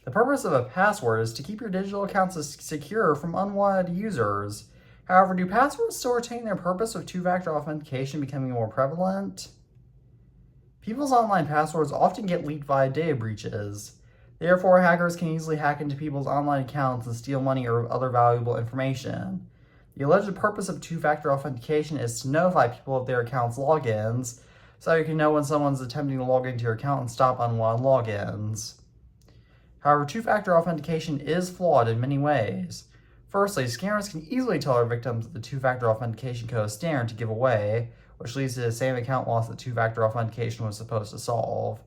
The purpose of a password is to keep your digital accounts secure from unwanted users. However, do passwords still retain their purpose with two-factor authentication becoming more prevalent? People's online passwords often get leaked via data breaches. Therefore, hackers can easily hack into people's online accounts and steal money or other valuable information. The alleged purpose of two-factor authentication is to notify people of their account's logins, so you can know when someone's attempting to log into your account and stop unwanted logins. However, two-factor authentication is flawed in many ways. Firstly, scammers can easily tell their victims that the two-factor authentication code is standard to give away, which leads to the same account loss that two-factor authentication was supposed to solve.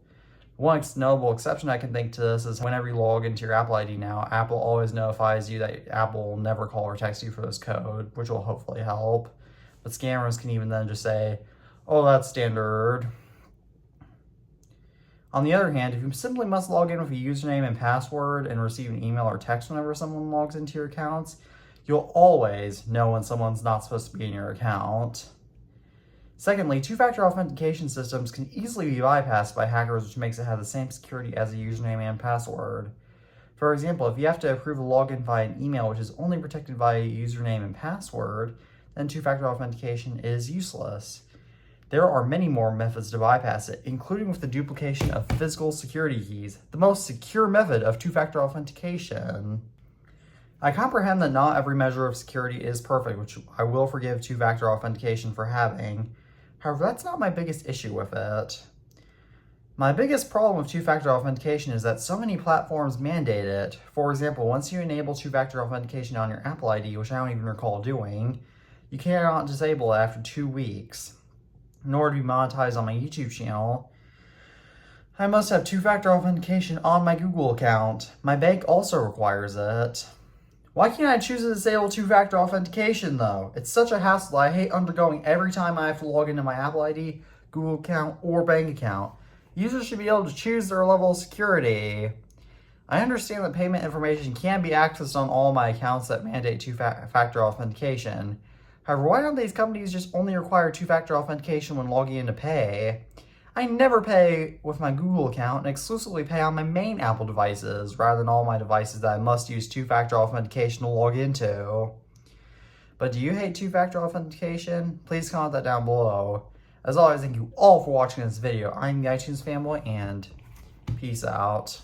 One notable exception I can think to this is whenever you log into your Apple ID now, Apple always notifies you that Apple will never call or text you for this code, which will hopefully help. But scammers can even then just say, oh, that's standard. On the other hand, if you simply must log in with a username and password and receive an email or text whenever someone logs into your accounts, you'll always know when someone's not supposed to be in your account. Secondly, two-factor authentication systems can easily be bypassed by hackers, which makes it have the same security as a username and password. For example, if you have to approve a login via an email which is only protected by a username and password, then two-factor authentication is useless. There are many more methods to bypass it, including with the duplication of physical security keys, the most secure method of two-factor authentication. I comprehend that not every measure of security is perfect, which I will forgive two-factor authentication for having. However, that's not my biggest issue with it. My biggest problem with two-factor authentication is that so many platforms mandate it. For example, once you enable two-factor authentication on your Apple ID, which I don't even recall doing, you cannot disable it after 2 weeks. In order to be monetized on my YouTube channel, I must have two-factor authentication on my Google account. My bank also requires it. Why can't I choose to disable two-factor authentication though? It's such a hassle I hate undergoing every time I have to log into my Apple ID, Google account, or bank account. Users should be able to choose their level of security. I understand that payment information can be accessed on all my accounts that mandate two-factor authentication. However, why don't these companies just only require two-factor authentication when logging in to pay? I never pay with my Google account and exclusively pay on my main Apple devices rather than all my devices that I must use two-factor authentication to log into. But do you hate two-factor authentication? Please comment that down below. As always, thank you all for watching this video. I'm the iTunes fanboy, and peace out.